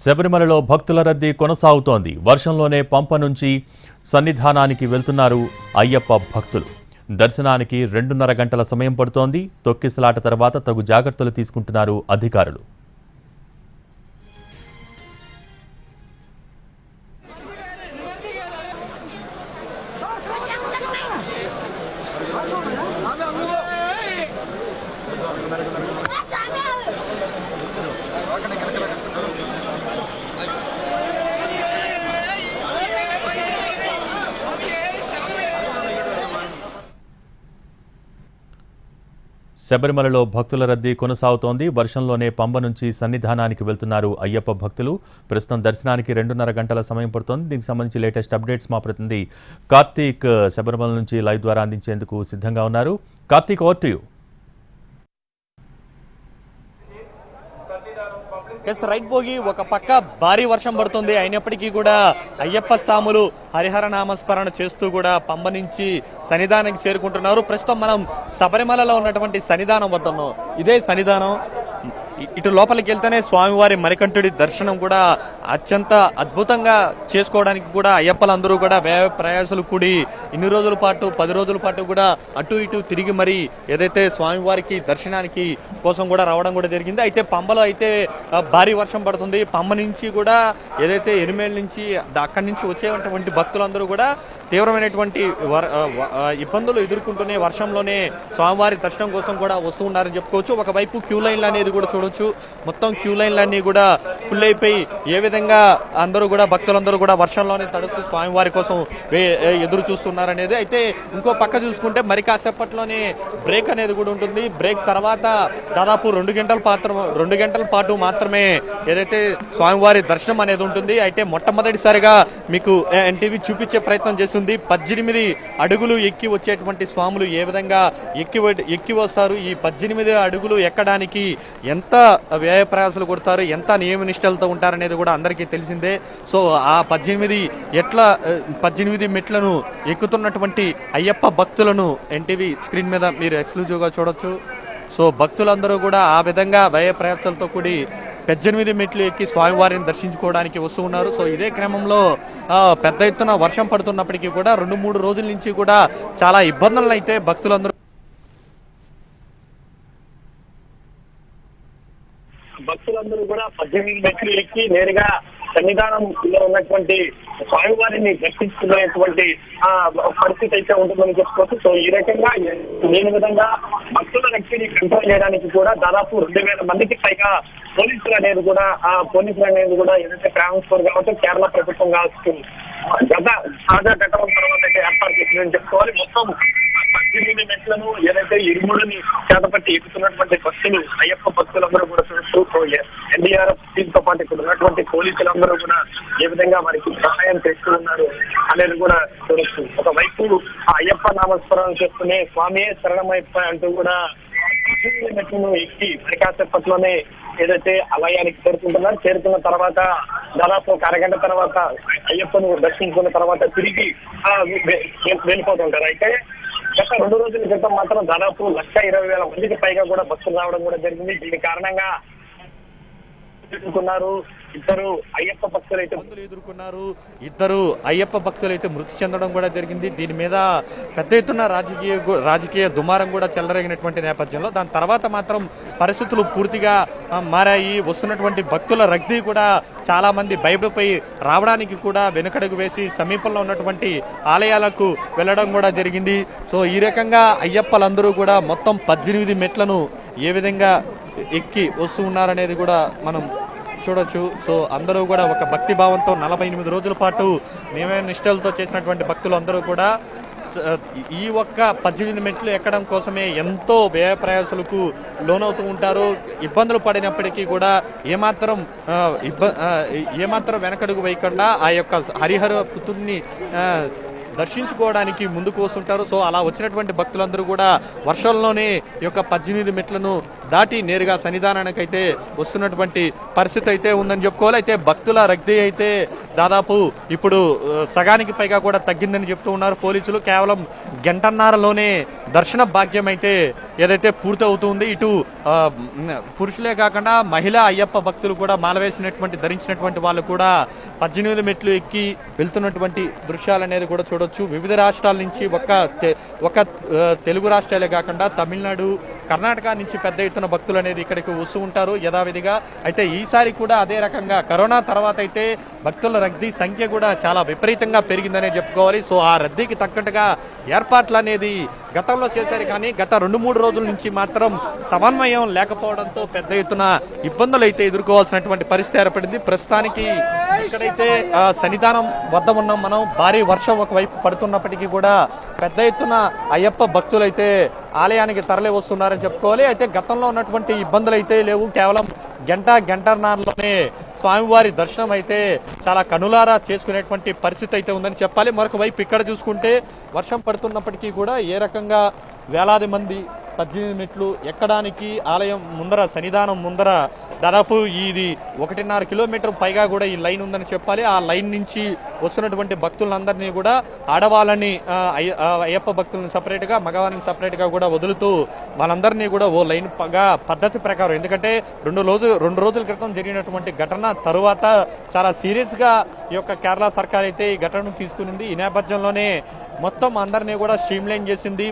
శబరిమలలో భక్తుల రద్దీ కొనసాగుతోంది. వర్షంలోనే పంప నుంచి సన్నిధానానికి వెళ్తున్నారు అయ్యప్ప భక్తులు. దర్శనానికి 2.5 గంటల సమయం పడుతోంది. తొక్కిసలాట తర్వాత తగు జాగ్రత్తలు తీసుకుంటున్నారు అధికారులు. శబరిమలలో భక్తుల రద్దీ కొనసాగుతోంది. వర్షంలోనే పంబ నుంచి సన్నిధానానికి వెళ్తున్నారు అయ్యప్ప భక్తులు. ప్రస్తుతం దర్శనానికి 2.5 గంటల సమయం పడుతోంది. దీనికి సంబంధించి లేటెస్ట్ అప్డేట్స్ మా ప్రతినిధి కార్తీక్ శబరిమల నుంచి లైవ్ ద్వారా అందించేందుకు సిద్ధంగా ఉన్నారు. Karthik, over to you. Right Bhogi, ఒక పక్క భారీ వర్షం పడుతుంది. అయినప్పటికీ కూడా అయ్యప్ప స్వాములు హరిహర నామస్మరణ చేస్తూ కూడా పంబ నుంచి సన్నిధానానికి చేరుకుంటున్నారు. ప్రస్తుతం మనం శబరిమలలో ఉన్నటువంటి సన్నిధానం వద్ద ఉన్నాం. ఇదే సన్నిధానం. ఇటు లోపలికి వెళ్తేనే స్వామివారి మణికంఠుడి దర్శనం కూడా అత్యంత అద్భుతంగా చేసుకోవడానికి కూడా అయ్యప్పలందరూ కూడా వ్యయ ప్రయాసాలు కూడి ఇన్ని రోజుల పాటు 10 రోజుల పాటు కూడా అటు ఇటు తిరిగి మరి ఏదైతే స్వామివారికి దర్శనానికి కోసం కూడా రావడం కూడా జరిగింది. అయితే పంబలో అయితే భారీ వర్షం పడుతుంది. పంబ నుంచి కూడా ఏదైతే ఎనిమేల నుంచి అక్కడి నుంచి వచ్చేటువంటి భక్తులందరూ కూడా తీవ్రమైనటువంటి ఇబ్బందులు ఎదుర్కొంటూనే వర్షంలోనే స్వామివారి దర్శనం కోసం కూడా వస్తూ ఉన్నారని చెప్పుకోవచ్చు. ఒకవైపు క్యూ లైన్లు అనేది కూడా చూడవచ్చు. మొత్తం క్యూ లైన్లన్నీ కూడా ఫుల్ అయిపోయి ఏ విధంగా అందరూ కూడా భక్తులందరూ కూడా వర్షంలోనే తడుస్తూ స్వామివారి కోసం ఎదురు చూస్తున్నారనేది. అయితే ఇంకో పక్క చూసుకుంటే మరి కాసేపట్లోనే బ్రేక్ అనేది కూడా ఉంటుంది. బ్రేక్ తర్వాత దాదాపు 2 గంటల పాటు మాత్రమే ఏదైతే స్వామివారి దర్శనం అనేది ఉంటుంది. అయితే మొట్టమొదటిసారిగా మీకు ఎన్టీవీ చూపించే ప్రయత్నం చేస్తుంది. 18 అడుగులు ఎక్కి వచ్చేటువంటి స్వాములు ఏ విధంగా ఎక్కి వస్తారు, ఈ 18 అడుగులు ఎక్కడానికి ఎంత వ్యయ ప్రయాసాలు కొడతారు, ఎంత నియమ నిష్టలతో ఉంటారనేది కూడా అందరికీ తెలిసిందే. సో ఆ 18 మెట్లను ఎక్కుతున్నటువంటి అయ్యప్ప భక్తులను ఎన్టీవీ స్క్రీన్ మీద మీరు ఎక్స్క్లూజివ్గా చూడొచ్చు. సో భక్తులందరూ కూడా ఆ విధంగా వ్యయ ప్రయాసాలతో కూడి 18 మెట్లు ఎక్కి స్వామివారిని దర్శించుకోవడానికి వస్తూ ఉన్నారు. సో ఇదే క్రమంలో పెద్ద ఎత్తున వర్షం పడుతున్నప్పటికీ కూడా 2-3 రోజుల నుంచి కూడా చాలా ఇబ్బందులను అయితే భక్తులందరూ కూడా 18 మెట్లు ఎక్కి నేరుగా సన్నిధానంలో ఉన్నటువంటి స్వామివారిని దర్శించుకునేటువంటి పరిస్థితి అయితే ఉంటుందని చెప్పుకోవచ్చు. సో ఈ రకంగా లేని విధంగా భక్తుల రక్షణని కంట్రోల్ చేయడానికి కూడా దాదాపు 2,000 మందికి పైగా పోలీసులు అనేది కూడా ఏదైతే ట్రాన్స్ఫర్ కావచ్చు, కేరళ ప్రభుత్వం కావచ్చు తాజా ఘటన తర్వాత అయితే ఏర్పాటు చేసిందని చెప్పుకోవాలి. మొత్తం 18 మెట్లను ఏదైతే ఇరుముడిని చేతపట్టి ఎక్కుతున్నటువంటి భక్తులు అయ్యప్ప భక్తులందరూ కూడా చూస్తూ ఎన్డీఆర్ఎఫ్ టీమ్ తో పాటు ఇక్కడ ఉన్నటువంటి పోలీసులందరూ కూడా ఏ విధంగా వారికి సహాయం చేస్తూ ఉన్నారు అనేది కూడా చూడొచ్చు. ఒకవైపు ఆ అయ్యప్ప నామస్మరణ చేస్తూనే స్వామి శరణమయ్యప్ప అంటూ కూడా 18 మెట్లను ఎక్కి కాసేపట్లోనే ఏదైతే ఆలయానికి చేరుకున్న తర్వాత దాదాపు 1 గంట తర్వాత అయ్యప్పను దర్శించుకున్న తర్వాత తిరిగి వెళ్ళిపోతుంటారు. అయితే గత 2 రోజుల క్రితం మాత్రం దాదాపు 1,20,000 మందికి పైగా కూడా భక్తులు రావడం కూడా జరిగింది. దీని కారణంగా ఇద్దరు అయ్యప్ప భక్తులు అయితే మృతి చెందడం కూడా జరిగింది. దీని మీద పెద్ద ఎత్తున రాజకీయ దుమారం కూడా చెలరేగినటువంటి నేపథ్యంలో దాని తర్వాత మాత్రం పరిస్థితులు పూర్తిగా మారాయి. వస్తున్నటువంటి భక్తుల రద్దీ కూడా చాలా మంది భయపడిపోయి రావడానికి కూడా వెనుకడుగు వేసి సమీపంలో ఉన్నటువంటి ఆలయాలకు వెళ్ళడం కూడా జరిగింది. సో ఈ రకంగా అయ్యప్పలందరూ కూడా మొత్తం 18 మెట్లను ఏ విధంగా ఎక్కి వస్తూ ఉన్నారనేది కూడా మనం చూడొచ్చు. సో అందరూ కూడా ఒక భక్తి భావంతో 48 రోజుల పాటు నియమ నిష్టలతో చేసినటువంటి భక్తులు అందరూ కూడా ఈ ఒక్క 18 మెట్లు ఎక్కడం కోసమే ఎంతో వ్యయ ప్రయాసాలకు లోనవుతూ ఉంటారు. ఇబ్బందులు పడినప్పటికీ కూడా ఏమాత్రం వెనకడుగు వేయకుండా ఆ యొక్క హరిహర పుత్రుని దర్శించుకోవడానికి ముందుకు వస్తుంటారు. సో అలా వచ్చినటువంటి భక్తులందరూ కూడా వర్షంలోనే ఈ యొక్క 18 మెట్లను దాటి నేరుగా సన్నిధానానికి అయితే వస్తున్నటువంటి పరిస్థితి అయితే ఉందని చెప్పుకోవాలి. అయితే భక్తుల రద్దీ అయితే దాదాపు ఇప్పుడు సగానికి పైగా కూడా తగ్గిందని చెప్తూ ఉన్నారు పోలీసులు. కేవలం గంటన్నరలోనే దర్శన భాగ్యం అయితే ఏదైతే పూర్తి అవుతుంది. ఇటు పురుషులే కాకుండా మహిళా అయ్యప్ప భక్తులు కూడా మాలవేసినటువంటి ధరించినటువంటి వాళ్ళు కూడా 18 మెట్లు ఎక్కి వెళ్తున్నటువంటి దృశ్యాలు అనేది కూడా చూడొచ్చు. వివిధ రాష్ట్రాల నుంచి ఒక తెలుగు రాష్ట్రాలే కాకుండా తమిళనాడు, కర్ణాటక నుంచి పెద్ద ఎత్తున భక్తులు అనేది ఇక్కడికి వస్తూ ఉంటారు యథావిధిగా. అయితే ఈసారి కూడా అదే రకంగా కరోనా తర్వాత అయితే భక్తుల రద్దీ సంఖ్య కూడా చాలా విపరీతంగా పెరిగిందనే చెప్పుకోవాలి. సో ఆ రద్దీకి తగ్గట్టుగా ఏర్పాట్లు అనేది గతంలో చేశారు, కానీ గత 2-3 రోజుల నుంచి మాత్రం సమన్వయం లేకపోవడంతో పెద్ద ఎత్తున ఇబ్బందులు అయితే ఎదుర్కోవాల్సినటువంటి పరిస్థితి ఏర్పడింది. ప్రస్తుతానికి ఇక్కడైతే సన్నిధానం వద్ద ఉన్నాం మనం. భారీ వర్షం ఒకవైపు పడుతున్నప్పటికీ కూడా పెద్ద ఎత్తున అయ్యప్ప భక్తులు అయితే ఆలయానికి తరలి వస్తున్నారని చెప్పుకోవాలి. అయితే గతంలో ఉన్నటువంటి ఇబ్బందులు అయితే లేవు. కేవలం గంటన్నరలోనే స్వామివారి దర్శనం అయితే చాలా కనులారా చేసుకునేటువంటి పరిస్థితి అయితే ఉందని చెప్పాలి. మరొక వైపు ఇక్కడ చూసుకుంటే వర్షం పడుతున్నప్పటికీ కూడా ఏ రకంగా వేలాది మంది 18 మెట్లు ఎక్కడానికి ఆలయం ముందర, సన్నిధానం ముందర దాదాపు ఇది 1.5 కిలోమీటర్ పైగా కూడా ఈ లైన్ ఉందని చెప్పాలి. ఆ లైన్ నుంచి వస్తున్నటువంటి భక్తులందరినీ కూడా ఆడవాళ్ళని అయ్యప్ప భక్తులను సపరేట్గా, మగవారిని సపరేట్గా కూడా వదులుతూ వాళ్ళందరినీ కూడా ఓ లైన్ పద్ధతి ప్రకారం, ఎందుకంటే 2 రోజుల క్రితం జరిగినటువంటి ఘటన తరువాత చాలా సీరియస్గా ఈ యొక్క కేరళ సర్కార్ అయితే ఈ ఘటనను తీసుకునింది. ఈ నేపథ్యంలోనే మొత్తం అందరినీ కూడా స్ట్రీమ్లైన్ చేసింది.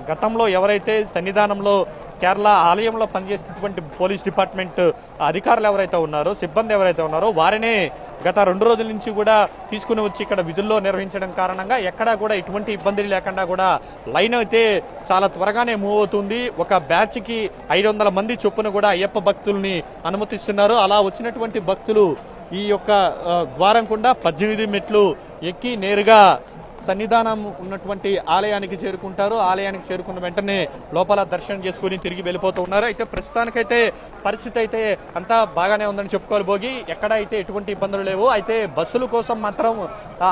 గతంలో ఎవరైతే సన్నిధానంలో కేరళ ఆలయంలో పనిచేసేటువంటి పోలీస్ డిపార్ట్మెంట్ అధికారులు ఎవరైతే ఉన్నారో, సిబ్బంది ఎవరైతే ఉన్నారో వారినే గత 2 రోజుల నుంచి కూడా తీసుకుని వచ్చి ఇక్కడ విధుల్లో నిర్వహించడం కారణంగా ఎక్కడా కూడా ఎటువంటి ఇబ్బందులు లేకుండా కూడా లైన్ అయితే చాలా త్వరగానే మూవ్ అవుతుంది. ఒక బ్యాచ్కి 500 మంది చొప్పున కూడా అయ్యప్ప భక్తుల్ని అనుమతిస్తున్నారు. అలా వచ్చినటువంటి భక్తులు ఈ యొక్క ద్వారం గుండా 18 మెట్లు ఎక్కి నేరుగా సన్నిధానం ఉన్నటువంటి ఆలయానికి చేరుకుంటారు. ఆలయానికి చేరుకున్న వెంటనే లోపల దర్శనం చేసుకుని తిరిగి వెళ్ళిపోతూ ఉన్నారు. అయితే ప్రస్తుతానికైతే పరిస్థితి అయితే అంతా బాగానే ఉందని చెప్పుకోవాలి భోగి. ఎక్కడ అయితే ఎటువంటి ఇబ్బందులు లేవు. అయితే బస్సుల కోసం మాత్రం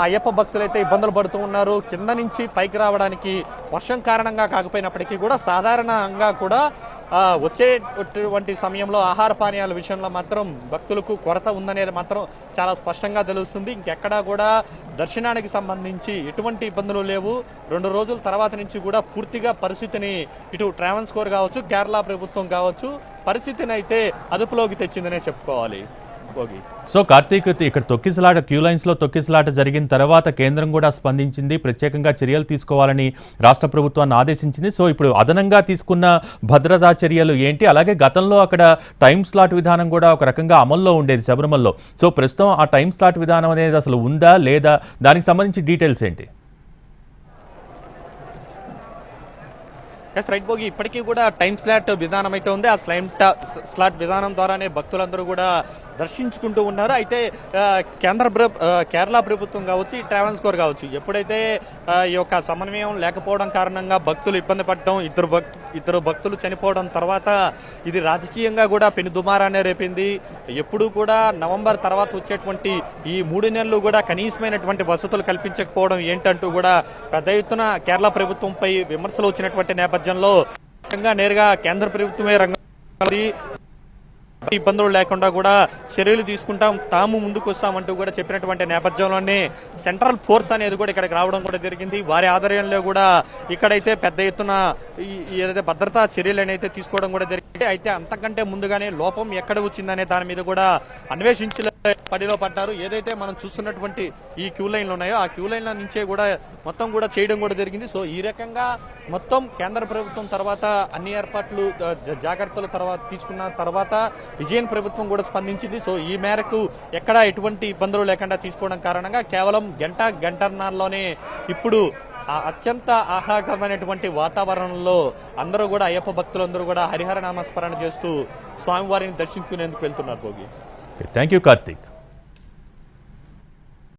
అయ్యప్ప భక్తులు అయితే ఇబ్బందులు పడుతూ ఉన్నారు. కింద నుంచి పైకి రావడానికి వర్షం కారణంగా కాకపోయినప్పటికీ కూడా సాధారణంగా కూడా వచ్చేటువంటి సమయంలో ఆహార పానీయాల విషయంలో మాత్రం భక్తులకు కొరత ఉందనేది మాత్రం చాలా స్పష్టంగా తెలుస్తుంది. ఇంకెక్కడా కూడా దర్శనానికి సంబంధించి ఎటువంటి ఇబ్బందులు లేవు. 2 రోజుల తర్వాత నుంచి కూడా పూర్తిగా పరిస్థితిని ఇటు ట్రావెన్స్కోర్ కావచ్చు, కేరళ ప్రభుత్వం కావచ్చు పరిస్థితిని అయితే అదుపులోకి తెచ్చిందనే చెప్పుకోవాలి. సో కార్తీక్, ఇక్కడ తొక్కిసలాట, క్యూ లైన్స్ లో తొక్కిసలాట జరిగిన తర్వాత కేంద్రం కూడా స్పందించింది, ప్రత్యేకంగా చర్యలు తీసుకోవాలని రాష్ట్ర ప్రభుత్వాన్ని ఆదేశించింది. సో ఇప్పుడు అదనంగా తీసుకున్న భద్రతా చర్యలు ఏంటి? అలాగే గతంలో అక్కడ టైం స్లాట్ విధానం కూడా ఒక రకంగా అమల్లో ఉండేది శబరిమలలో. సో ప్రస్తుతం ఆ టైం స్లాట్ విధానం అనేది అసలు ఉందా లేదా? దానికి సంబంధించి డీటెయిల్స్ ఏంటి? రైట్ భోగి, ఇప్పటికీ కూడా టైం స్లాట్ విధానం అయితే ఉంది. ఆ స్లాట్ విధానం ద్వారానే భక్తులందరూ కూడా దర్శించుకుంటూ ఉన్నారు. అయితే కేరళ ప్రభుత్వం కావచ్చు, ట్రావెన్స్కోర్ కావచ్చు, ఎప్పుడైతే ఈ యొక్క సమన్వయం లేకపోవడం కారణంగా భక్తులు ఇబ్బంది పడటం, ఇద్దరు భక్తులు చనిపోవడం తర్వాత ఇది రాజకీయంగా కూడా పెను దుమారాన్ని రేపింది. ఎప్పుడు కూడా నవంబర్ తర్వాత వచ్చేటువంటి ఈ 3 నెలలు కూడా కనీసమైనటువంటి వసతులు కల్పించకపోవడం ఏంటంటూ కూడా పెద్ద ఎత్తున కేరళ ప్రభుత్వంపై విమర్శలు వచ్చినటువంటి నేపథ్యంలో నేరుగా కేంద్ర ప్రభుత్వమే ఇబ్బందులు లేకుండా కూడా చర్యలు తీసుకుంటాం, తాము ముందుకు వస్తామంటూ కూడా చెప్పినటువంటి నేపథ్యంలోనే సెంట్రల్ ఫోర్స్ అనేది కూడా ఇక్కడికి రావడం కూడా జరిగింది. వారి ఆధ్వర్యంలో కూడా ఇక్కడైతే పెద్ద ఎత్తున ఏదైతే భద్రతా చర్యలు అయితే తీసుకోవడం కూడా జరిగింది. అయితే అంతకంటే ముందుగానే లోపం ఎక్కడ వచ్చిందనే దాని మీద కూడా అన్వేషించే పడిలో పడ్డారు. ఏదైతే మనం చూస్తున్నటువంటి ఈ క్యూ లైన్లు ఉన్నాయో ఆ క్యూ లైన్ల నుంచే కూడా మొత్తం కూడా చేయడం కూడా జరిగింది. సో ఈ రకంగా మొత్తం కేంద్ర ప్రభుత్వం తర్వాత అన్ని ఏర్పాట్లు జాగ్రత్తల తర్వాత తీసుకున్న తర్వాత విజయన్ ప్రభుత్వం కూడా స్పందించింది. సో ఈ మేరకు ఎక్కడా ఎటువంటి ఇబ్బందులు లేకుండా తీసుకోవడం కారణంగా కేవలం గంటన్నరలోనే ఇప్పుడు అత్యంత ఆహ్లాదకరమైనటువంటి వాతావరణంలో అందరూ కూడా అయ్యప్ప భక్తులందరూ కూడా హరిహర నామస్మరణ చేస్తూ స్వామివారిని దర్శించుకునేందుకు వెళ్తున్నారు భోగి. Thank you Karthik.